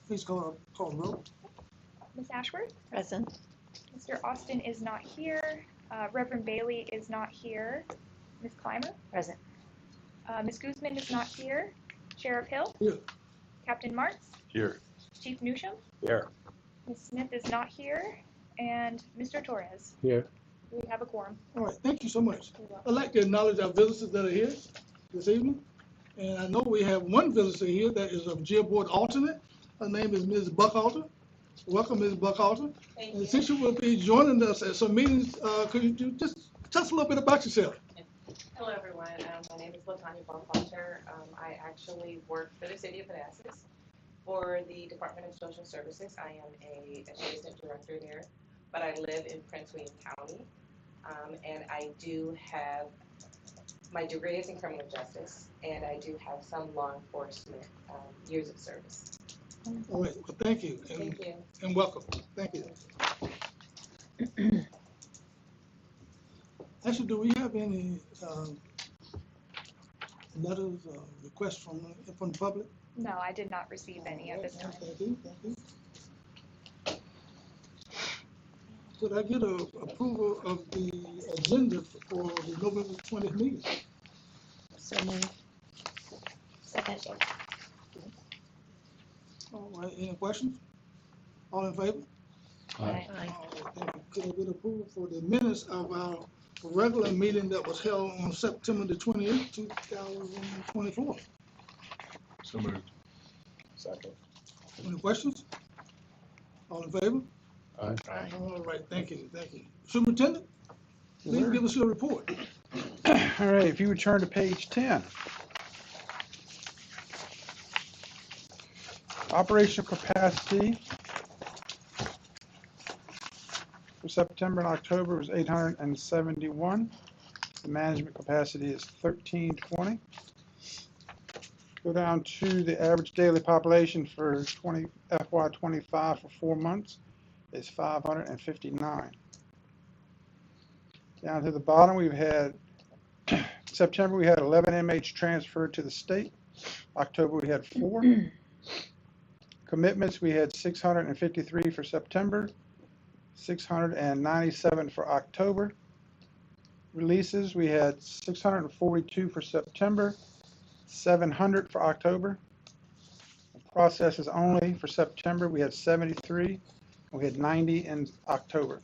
Please call the roll. Ms. Ashworth? Present. Mr. Austin is not here. Reverend Bailey is not here. Ms. Clymer? Present. Ms. Guzman is not here. Sheriff Hill? Here. Captain Martz? Here. Chief Newsham? Here. Ms. Smith is not here. And Mr. Torres? Here. We have a quorum. All right, thank you so much. You're welcome. I'd like to acknowledge our visitors that are here this evening. And I know we have one visitor here that is a jail board alternate. Her name is Ms. Buckhalter. Welcome, Ms. Buckhalter. Thank And you. since you will be joining us at some meetings, could you just tell us a little bit about yourself? Hello, everyone. My name is LaTanya Buckhalter. I actually work for the city of Manassas for the Department of Social Services. I am an assistant director there, but I live in Prince William County. And I do have, my degree is in criminal justice, and I do have some law enforcement years of service. All right, well, thank you. Thank you. And welcome. Thank you. Actually, do we have any letters, requests from the public? No, I did not receive any at this time. Thank you, thank you. Could I get a approval of the agenda for the November 20th meeting? So moved. Second. All right, any questions? All in favor? Aye. All right, thank you. Could I get approval for the minutes of our regular meeting that was held on September the 28th, 2024? So moved. Second. Any questions? All in favor? Aye. All right, thank you, thank you. Superintendent, please give us your report. All right, if you would turn to page 10. Operational capacity for September and October was 871. The management capacity is 1320. Go down to the average daily population for FY25 for 4 months is 559. Down to the bottom, we've had September we had 11 MH transferred to the state. October we had 4. Commitments we had 653 for September, 697 for October. Releases we had 642 for September, 700 for October. Processes only for September we had 73. We had 90 in October.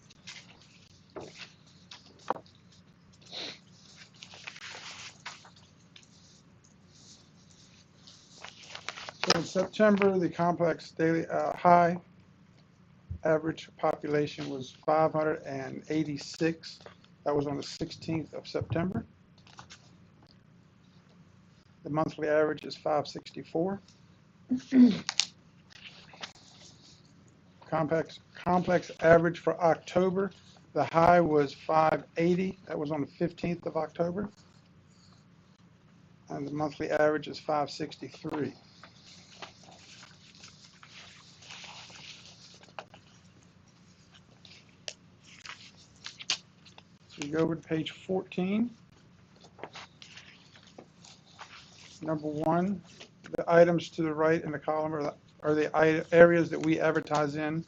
So in September, the complex daily high average population was 586. That was on the 16th of September. The monthly average is 564. Complex average for October, the high was 580. That was on the 15th of October. And the monthly average is 563. So you go over to page 14. Number 1, the items to the right in the column are the areas that we advertise in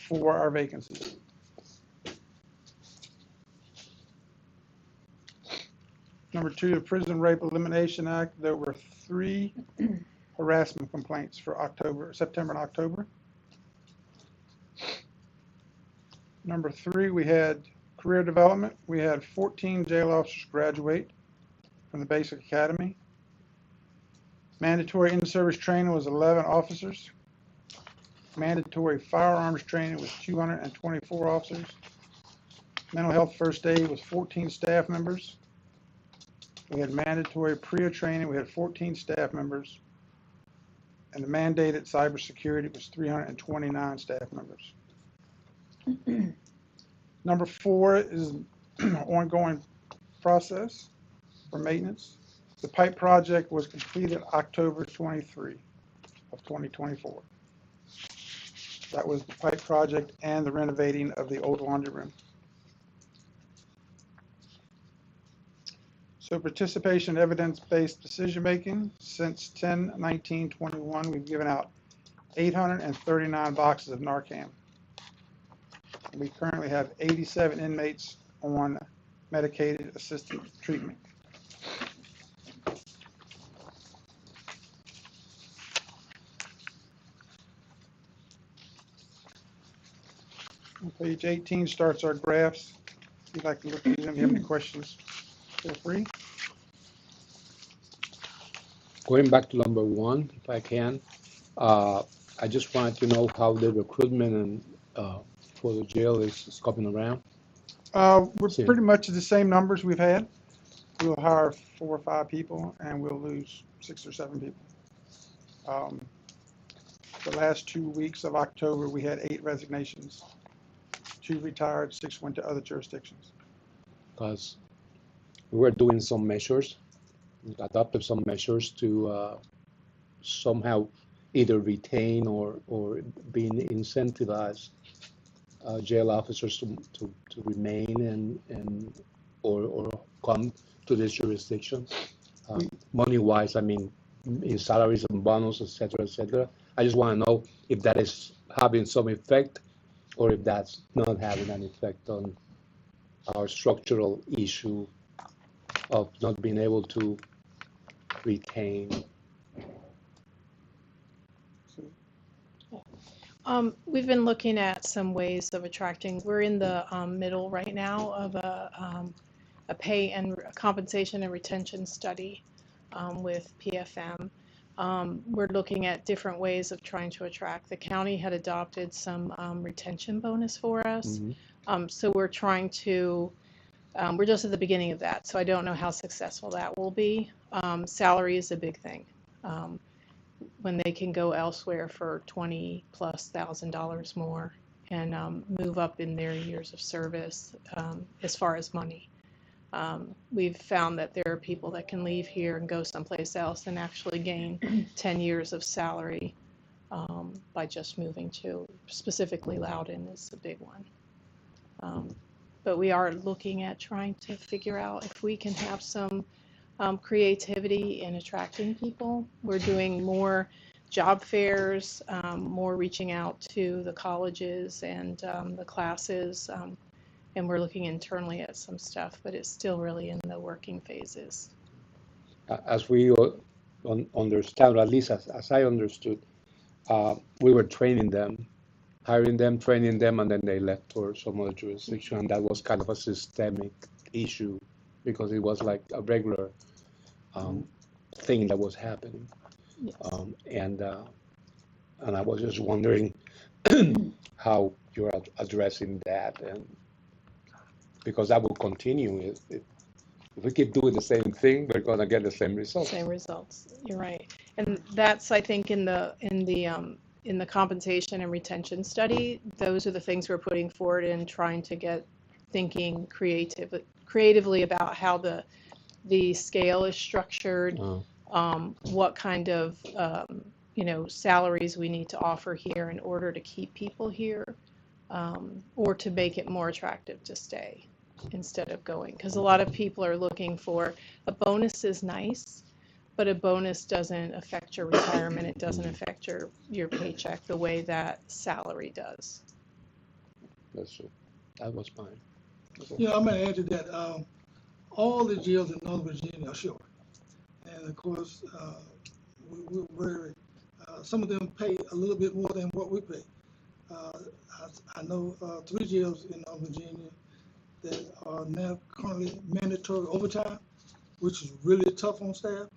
for our vacancies. Number 2, the Prison Rape Elimination Act. There were 3 harassment complaints for September and October. Number 3, we had career development. We had 14 jail officers graduate from the basic academy. Mandatory in-service training was 11 officers. Mandatory firearms training was 224 officers. Mental health first aid was 14 staff members. We had mandatory PREA training. We had 14 staff members. And the mandated cybersecurity was 329 staff members. Number 4 is ongoing process for maintenance. The pipe project was completed October 23 of 2024. That was the pipe project and the renovating of the old laundry room. So participation, evidence-based decision-making. Since 10/19/21, we've given out 839 boxes of Narcan. We currently have 87 inmates on medicated assisted treatment. On page 18 starts our graphs. If you'd like to look at them, if you have any questions, feel free. Going back to number one, if I can, I just wanted to know how the recruitment and for the jail is coming around. We're See. pretty much the same numbers we've had. We'll hire 4 or 5 people and we'll lose 6 or 7 people. The last 2 weeks of October, we had 8 resignations. 2 retired, 6 went to other jurisdictions. Because we were doing some measures, adopted some measures to somehow either retain or being incentivize jail officers to remain and or come to this jurisdiction. Money-wise, I mean, in salaries and bonus, et cetera, et cetera. I just want to know if that is having some effect or if that's not having an effect on our structural issue of not being able to retain. We've been looking at some ways of attracting. We're in the middle right now of a pay and compensation and retention study with PFM. We're looking at different ways of trying to attract. The county had adopted some retention bonus for us. So we're trying to, we're just at the beginning of that, so I don't know how successful that will be. Salary is a big thing. When they can go elsewhere for $20,000+ more and move up in their years of service as far as money. We've found that there are people that can leave here and go someplace else and actually gain 10 years of salary by just moving to, specifically Loudoun is a big one. But we are looking at trying to figure out if we can have some creativity in attracting people. We're doing more job fairs, more reaching out to the colleges and the classes, and we're looking internally at some stuff, but it's still really in the working phases. As we understand, or at least as I understood, we were training them, hiring them, training them, and then they left for some other jurisdiction, and that was kind of a systemic issue because it was like a regular thing that was happening. Yes. And I was just wondering how you're addressing that, and because that will continue. If we keep doing the same thing, we're going to get the same results. Same results. You're right, and that's I think in the compensation and retention study. Those are the things we're putting forward and trying to get thinking creatively about how the scale is structured. What kind of salaries we need to offer here in order to keep people here, or to make it more attractive to stay instead of going. Because a lot of people are looking for a bonus is nice, but a bonus doesn't affect your retirement. It doesn't affect your paycheck the way that salary does. That's true. That was fine. Yeah, I'm going to add to that. All the jails in Northern Virginia are short. And of course, we're very, some of them pay a little bit more than what we pay. I know 3 jails in Northern Virginia that are now currently mandatory overtime, which is really tough on staff.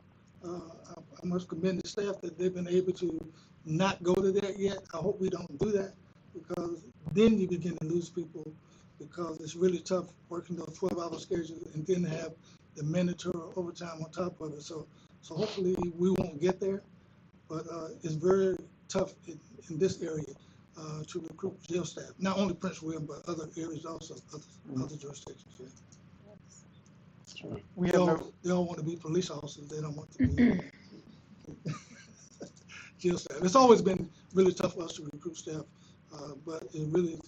I must commend the staff that they've been able to not go to that yet. I hope we don't do that, because then you begin to lose people, because it's really tough working those 12-hour schedules and then have the mandatory overtime on top of it. So hopefully we won't get there, but it's very tough in this area to recruit jail staff. Not only Prince William, but other areas also, other jurisdictions. Yeah. Sure. They all want to be police officers. They don't want to be jail staff. It's always been really tough for us to recruit staff, but it really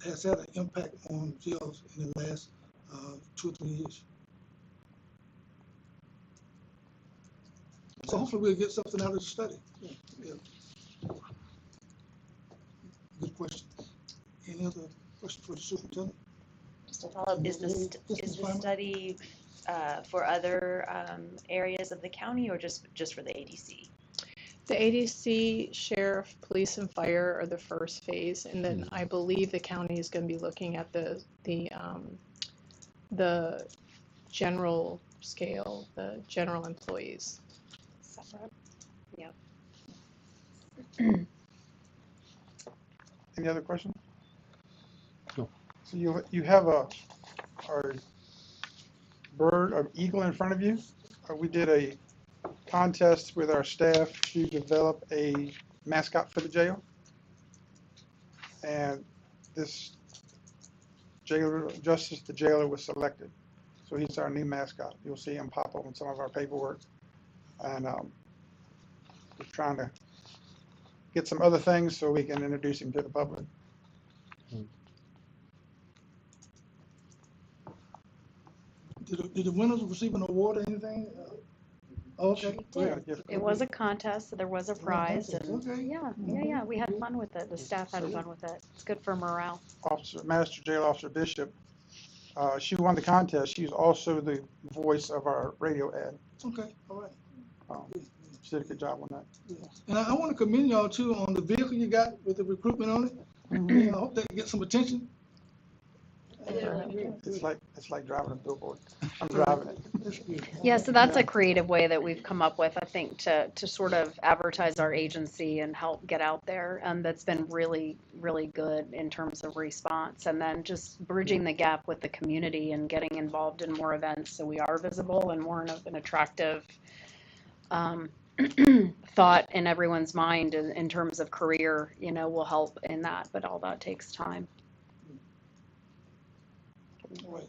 has had an impact on jails in the last 2 or 3 years. So hopefully we'll get something out of the study. Yeah. Good question. Any other questions for the superintendent? Just to follow up, is Just the final? study for other areas of the county or just for the ADC? The ADC, sheriff, police, and fire are the first phase, and then I believe the county is going to be looking at the general scale, the general employees. Separate. Any other questions? No. So you have a bird, an eagle in front of you. We did a contest with our staff to develop a mascot for the jail. And this jailer, Justice the Jailer, was selected. So he's our new mascot. You'll see him pop up in some of our paperwork. And we're trying to get some other things so we can introduce him to the public. Did the winners receive an award or anything? Okay. Yeah, yeah. It was a contest, so there was a prize, and Okay. yeah, we had fun with it. The staff had fun with it. It's good for morale. Master Jail Officer Bishop, she won the contest. She's also the voice of our radio ad. Okay, all right. She did a good job on that. Yeah. And I want to commend y'all too on the vehicle you got with the recruitment on it. I hope that gets some attention. It's like driving a billboard. I'm driving it. Yeah, so that's a creative way that we've come up with, I think, to sort of advertise our agency and help get out there. That's been really, really good in terms of response. And then just bridging the gap with the community and getting involved in more events so we are visible and more of an attractive thought in everyone's mind in terms of career, will help in that, but all that takes time. Right.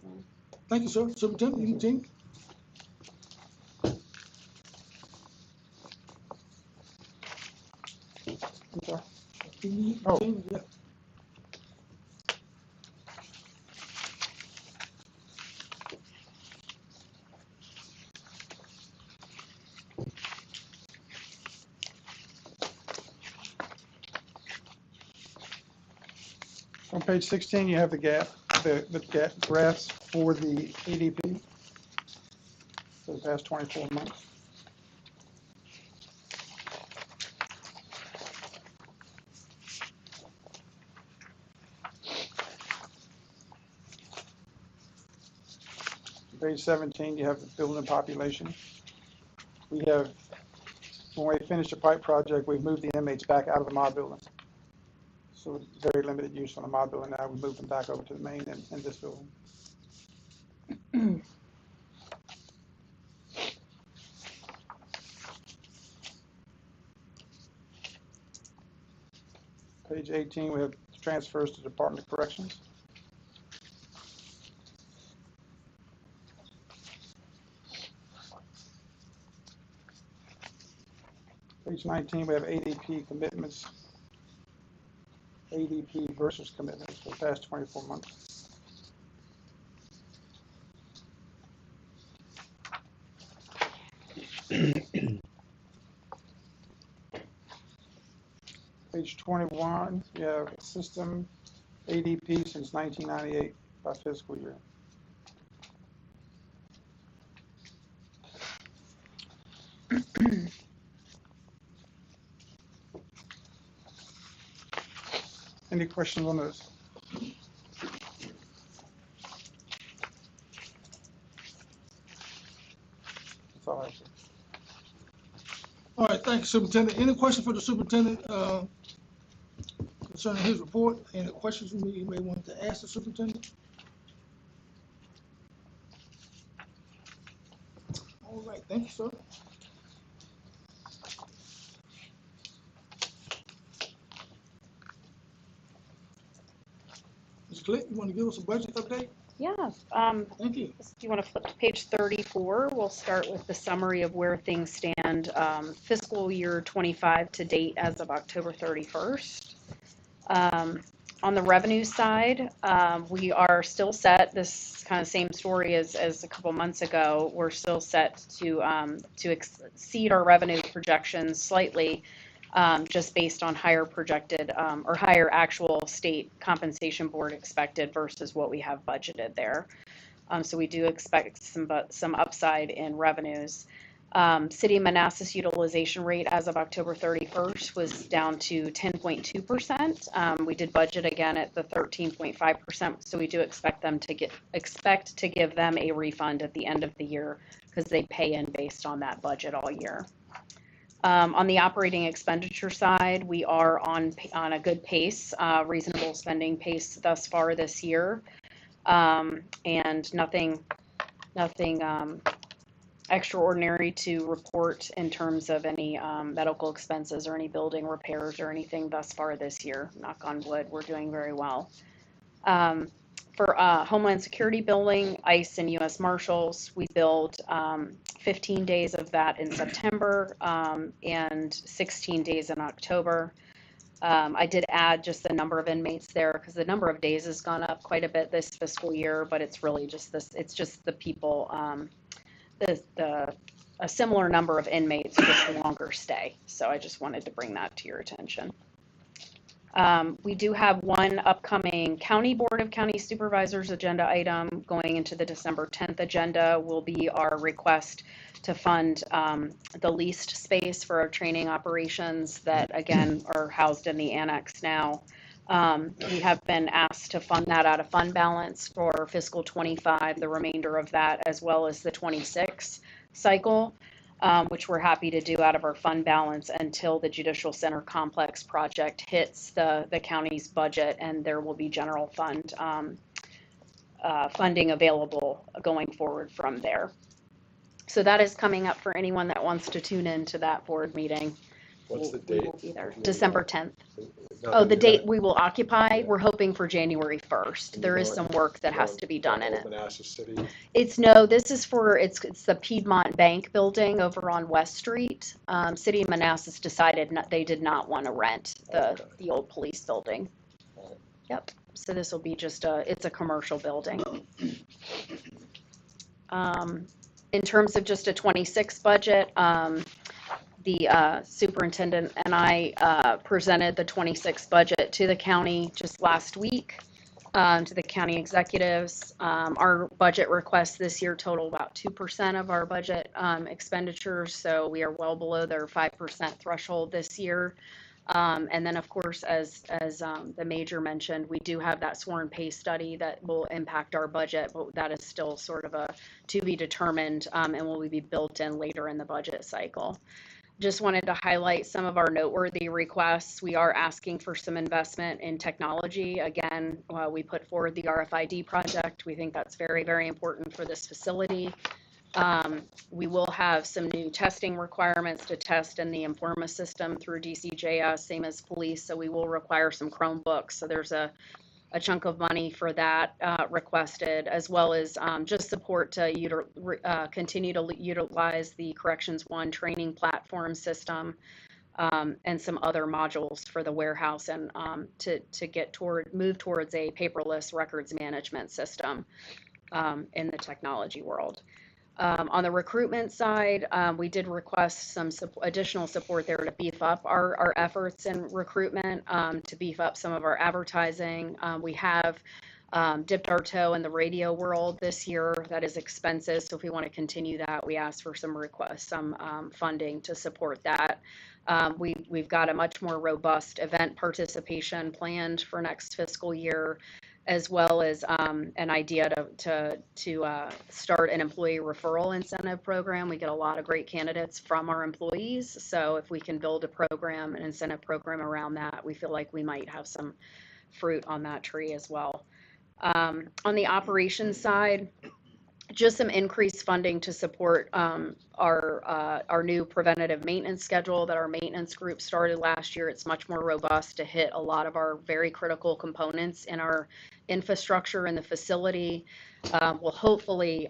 Thank you, sir. Superintendent, anything? Okay. Oh. Yeah. On page 16, you have the graphs for the ADP for the past 24 months. Page 17, you have the building population. We have, when we finish the pipe project, we've moved the inmates back out of the mod building. So very limited use on the mod building now. We moved them back over to the main in this building. Page 18, we have transfers to Department of Corrections. Page 19, we have ADP commitments. ADP versus commitments for the past 24 months. Page 21, we have system ADP since 1998 by fiscal year. Any questions on those? That's all I have. All right, thank you, Superintendent. Any questions for the superintendent concerning his report? Any questions you may want to ask the superintendent? All right, thank you, sir. Ms. Glick, you want to give us a budget update? Yeah. Thank you. Do you want to flip to page 34? We'll start with the summary of where things stand fiscal year 25 to date as of October 31st. On the revenue side, we are still set. This kind of same story as a couple months ago. We're still set to exceed our revenue projections slightly. just based on higher projected or higher actual state compensation board expected versus what we have budgeted there. So we do expect some upside in revenues. City of Manassas utilization rate as of October 31st was down to 10.2%. We did budget again at the 13.5%, so we do expect to give them a refund at the end of the year because they pay in based on that budget all year. On the operating expenditure side, we are on a good pace, reasonable spending pace thus far this year, and nothing extraordinary to report in terms of any medical expenses or any building repairs or anything thus far this year. Knock on wood, we're doing very well. For Homeland Security billing, ICE and U.S. Marshals, we billed 15 days of that in September and 16 days in October. I did add just the number of inmates there because the number of days has gone up quite a bit this fiscal year, but it's really just this, it's just the people, a similar number of inmates with longer stay. So I just wanted to bring that to your attention. We do have one upcoming County Board of County Supervisors agenda item going into the December 10th agenda will be our request to fund the leased space for our training operations that again are housed in the annex now. We have been asked to fund that out of fund balance for fiscal 25, the remainder of that, as well as the 26 cycle. Which we're happy to do out of our fund balance until the Judicial Center Complex project hits the county's budget, and there will be general fund funding available going forward from there. So that is coming up for anyone that wants to tune in to that board meeting. What's the We date? will be there. December 10th. Oh, the date we will occupy, we're hoping for January 1st. There is some work that has to be done in it. William-Manassas City. It's this is for, it's the Piedmont Bank building over on West Street. City of Manassas decided they did not want to rent the old police building. Yep, so this will be just it's a commercial building. In terms of just a 26 budget, the superintendent and I presented the 26 budget to the county just last week, to the county executives. Our budget requests this year total about 2% of our budget expenditures, so we are well below their 5% threshold this year. And then, of course, as the major mentioned, we do have that sworn pay study that will impact our budget, but that is still sort of a to be determined and will be built in later in the budget cycle. Just wanted to highlight some of our noteworthy requests. We are asking for some investment in technology. Again, we put forward the RFID project. We think that's very, very important for this facility. We will have some new testing requirements to test in the Informa system through DCJS, same as police, so we will require some Chromebooks. So there's a chunk of money for that requested, as well as just support to continue to utilize the Corrections One training platform system and some other modules for the warehouse and to move towards a paperless records management system in the technology world. On the recruitment side, we did request some additional support there to beef up our efforts in recruitment, to beef up some of our advertising. We have dipped our toe in the radio world this year. That is expensive, so if we want to continue that, we ask for some funding to support that. We've got a much more robust event participation planned for next fiscal year, as well as an idea to start an employee referral incentive program. We get a lot of great candidates from our employees, so if we can build a program, an incentive program around that, we feel like we might have some fruit on that tree as well. On the operations side, just some increased funding to support our new preventative maintenance schedule that our maintenance group started last year. It's much more robust to hit a lot of our very critical components in our infrastructure in the facility. Will hopefully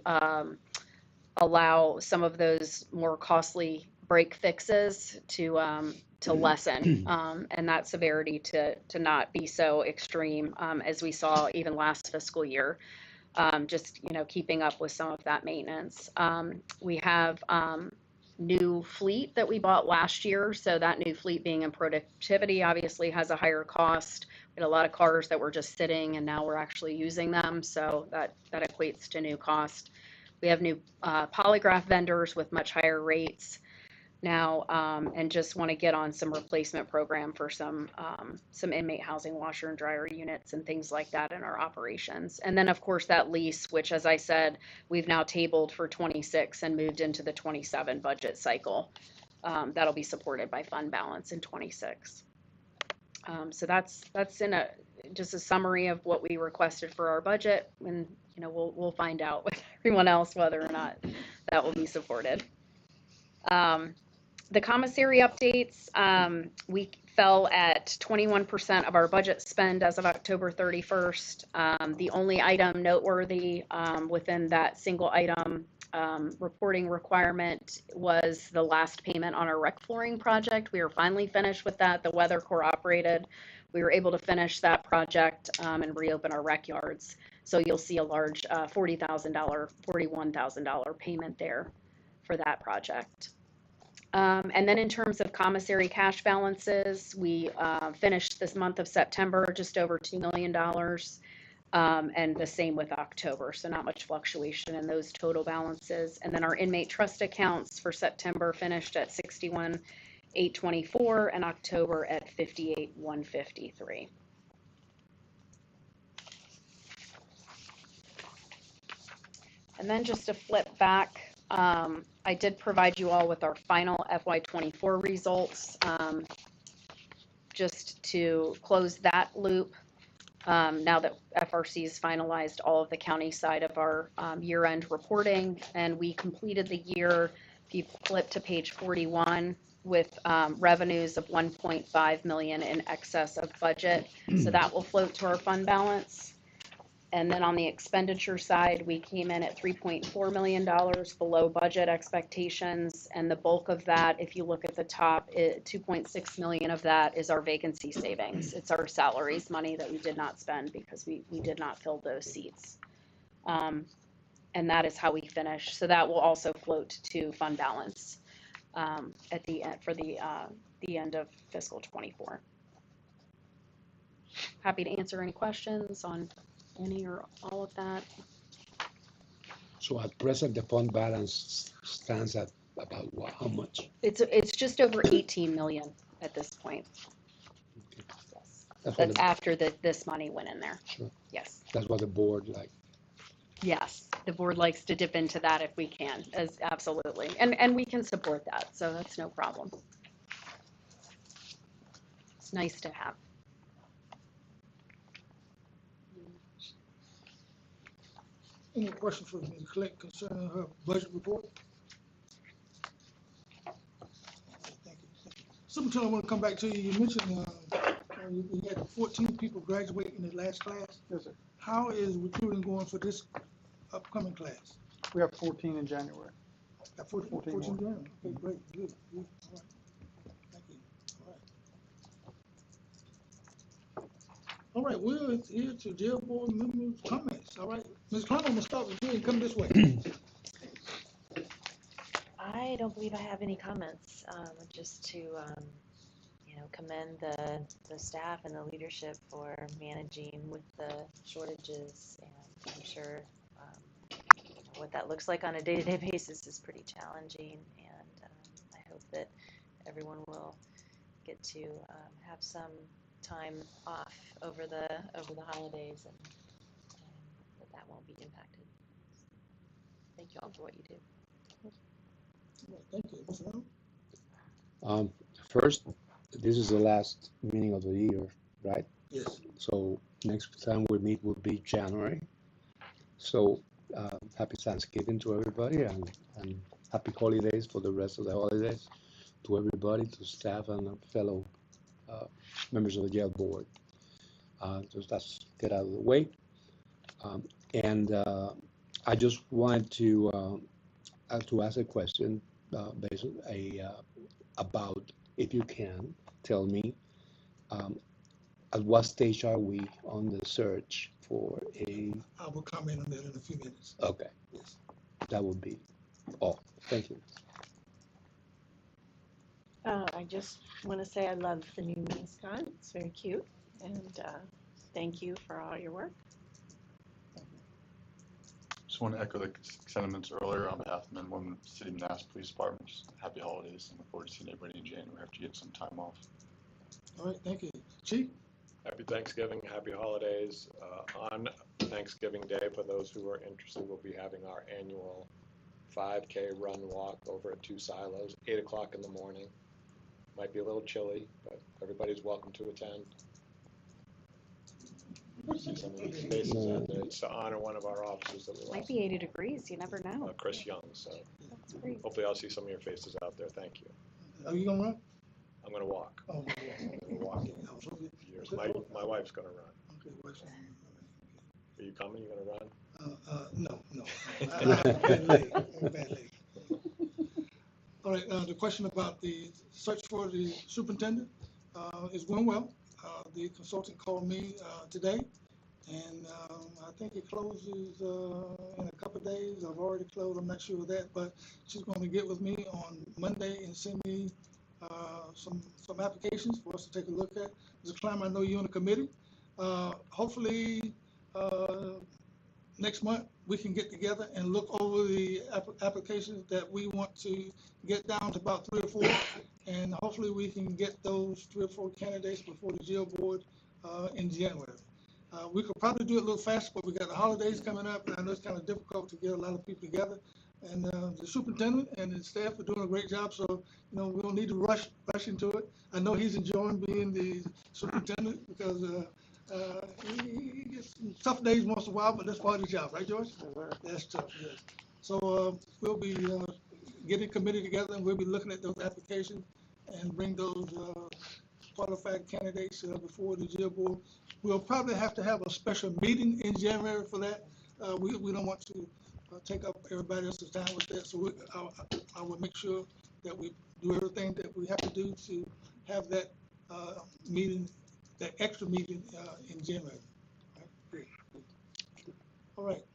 allow some of those more costly break fixes to lessen and that severity to not be so extreme as we saw even last fiscal year. Just keeping up with some of that maintenance. We have new fleet that we bought last year. So that new fleet being in productivity obviously has a higher cost. We had a lot of cars that were just sitting and now we're actually using them. So that equates to new cost. We have new polygraph vendors with much higher rates now, and just want to get on some replacement program for some inmate housing washer and dryer units and things like that in our operations. And then of course that lease, which as I said, we've now tabled for 26 and moved into the 27 budget cycle. That'll be supported by fund balance in 26. So that's in just a summary of what we requested for our budget, and we'll find out with everyone else whether or not that will be supported. The commissary updates, we fell at 21% of our budget spend as of October 31st. The only item noteworthy within that single item reporting requirement was the last payment on our rec flooring project. We are finally finished with that. The weather cooperated. We were able to finish that project and reopen our rec yards. So you'll see a large $41,000 payment there for that project. And then in terms of commissary cash balances, we finished this month of September just over $2 million, and the same with October, so not much fluctuation in those total balances. And then our inmate trust accounts for September finished at $61,824 and October at $58,153. And then just to flip back, I did provide you all with our final FY24 results. Just to close that loop, now that FRC has finalized all of the county side of our year-end reporting, and we completed the year, if you flip to page 41, with revenues of $1.5 million in excess of budget. So that will float to our fund balance. And then on the expenditure side, we came in at $3.4 million below budget expectations. And the bulk of that, if you look at the top, $2.6 million of that is our vacancy savings. It's our salaries money that we did not spend because we did not fill those seats. And that is how we finish. So that will also float to fund balance at the end for the end of fiscal 24. Happy to answer any questions on any or all of that. So at present, the fund balance stands at about what, how much? It's just over 18 million at this point. Okay. Yes. That's That's after this money went in there. Sure. Yes. That's what the board like. Yes, the board likes to dip into that if we can, as absolutely, and we can support that, so that's no problem. It's nice to have. Any questions for Ms. Collect concerning her budget report? Thank you. Superintendent, I want to come back to you. You mentioned you had 14 people graduate in the last class. Yes, sir. How is recruiting going for this upcoming class? We have 14 in January. Got 14 more. January. Okay, great, good. All right. Thank you. All right, we're here to jail board members' comments. All right, Ms. Connell, I'm gonna start with you and come this way. I don't believe I have any comments, just to, commend the staff and the leadership for managing with the shortages, and I'm sure what that looks like on a day-to-day basis is pretty challenging, and I hope that everyone will get to have some time off over the holidays, and that won't be impacted. Thank you all for what you do. Thank you. Ms. Brown? First, this is the last meeting of the year, right? Yes. So next time we meet will be January. So happy Thanksgiving to everybody, and happy holidays for the rest of the holidays to everybody, to staff and fellow members of the jail board. Just let's get out of the way. And I just wanted to ask a question basically about, if you can tell me, at what stage are we on the search for a... I will comment on that in a few minutes. Okay. Yes. That would be all. Thank you. I just want to say I love the new mascot. It's very cute. And thank you for all your work. Just want to echo the sentiments earlier on behalf of the men and women of the City of Manassas Police Department. Just happy holidays and look forward to seeing everybody in January after you get some time off. All right, thank you. Chief? Happy Thanksgiving, happy holidays. On Thanksgiving Day, for those who are interested, we'll be having our annual 5K run walk over at 2 Silos, 8 o'clock in the morning. Might be a little chilly, but everybody's welcome to attend. See some of these faces out there. It's to honor one of our officers that we Might lost, be 80 degrees, you never know. Chris Young. So That's great. hopefully I'll see some of your faces out there. Thank you. Are you gonna run? I'm going to walk. Oh, okay. I'm going to walk in years. My wife's going to run. Okay, what's that? Are you coming? You going to run? No. I have a bad leg, a bad leg. All right, the question about the search for the superintendent is going well. The consultant called me today, and I think it closes in a couple of days. I've already closed, I'm not sure of that, but she's going to get with me on Monday and send me some applications for us to take a look at. Mr. Clymer, I know you're on the committee. Hopefully, next month, we can get together and look over the applications that we want to get down to about 3 or 4, and hopefully we can get those 3 or 4 candidates before the jail board in January. We could probably do it a little faster, but we got the holidays coming up, and I know it's kind of difficult to get a lot of people together. And the superintendent and his staff are doing a great job, so we don't need to rush into it. I know he's enjoying being the superintendent because he gets some tough days once in a while, but that's part of the job, right, George? That's tough, yes. So we'll be getting committee together, and we'll be looking at those applications and bring those qualified candidates before the jail board. We'll probably have to have a special meeting in January for that. We don't want to take up everybody else's time with that, so I will make sure that we do everything that we have to do to have that meeting, that extra meeting in January. All right, great. All right.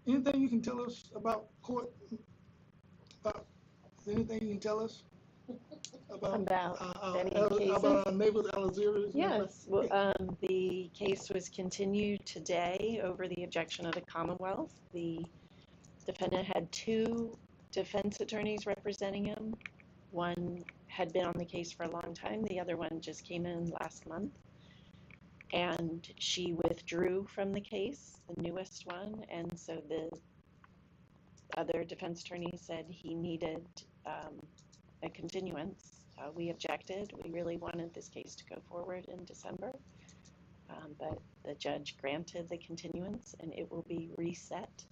Anything you can tell us about court? Anything you can tell us about any about cases? our neighbors, Alzira? Yes, well, the case was continued today over the objection of the Commonwealth. The defendant had 2 defense attorneys representing him. One had been on the case for a long time. The other one just came in last month. And she withdrew from the case, the newest one. And so the other defense attorney said he needed a continuance. We objected. We really wanted this case to go forward in December. But the judge granted the continuance, and it will be reset,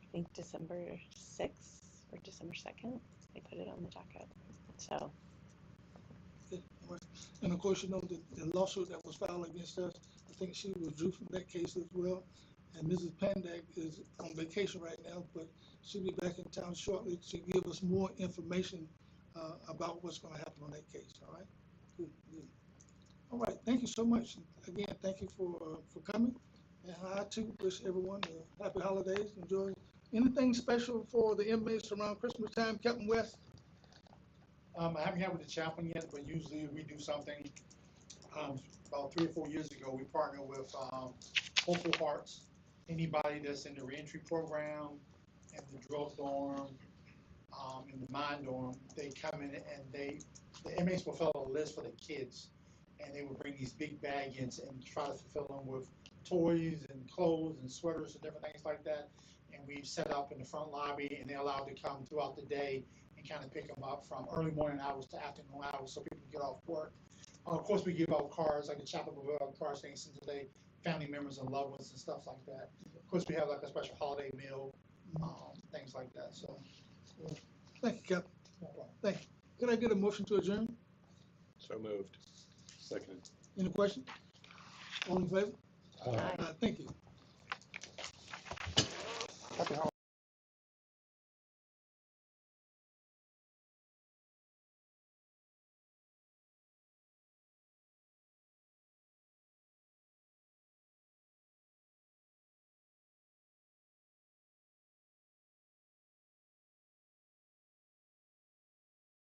I think December 6th or December 2nd. They put it on the docket. So. And of course, the lawsuit that was filed against us, I think she withdrew from that case as well. And Mrs. Pandak is on vacation right now, but she'll be back in town shortly to give us more information about what's going to happen on that case. All right. Good. All right. Thank you so much. Again, thank you for coming. And I too wish everyone a happy holidays. Enjoy. Anything special for the inmates around Christmas time, Captain West? I haven't had with the chaplain yet, but usually we do something. About 3 or 4 years ago, we partnered with Hopeful Hearts. Anybody that's in the reentry program, in the drug dorm, in the mine dorm, they come in and the inmates will fill out a list for the kids, and they would bring these big baggage and try to fulfill them with toys and clothes and sweaters and different things like that. And we set up in the front lobby, and they're allowed to come throughout the day and kind of pick them up from early morning hours to afternoon hours so people can get off work. Of course, we give out cards, like the chaplain will give out cards saying today, family members and loved ones and stuff like that. Of course, we have like a special holiday meal, things like that. So, Thank you, Captain. no problem. Thank you. Could I get a motion to adjourn? So moved. Seconded. Any questions? All in favor? Thank you.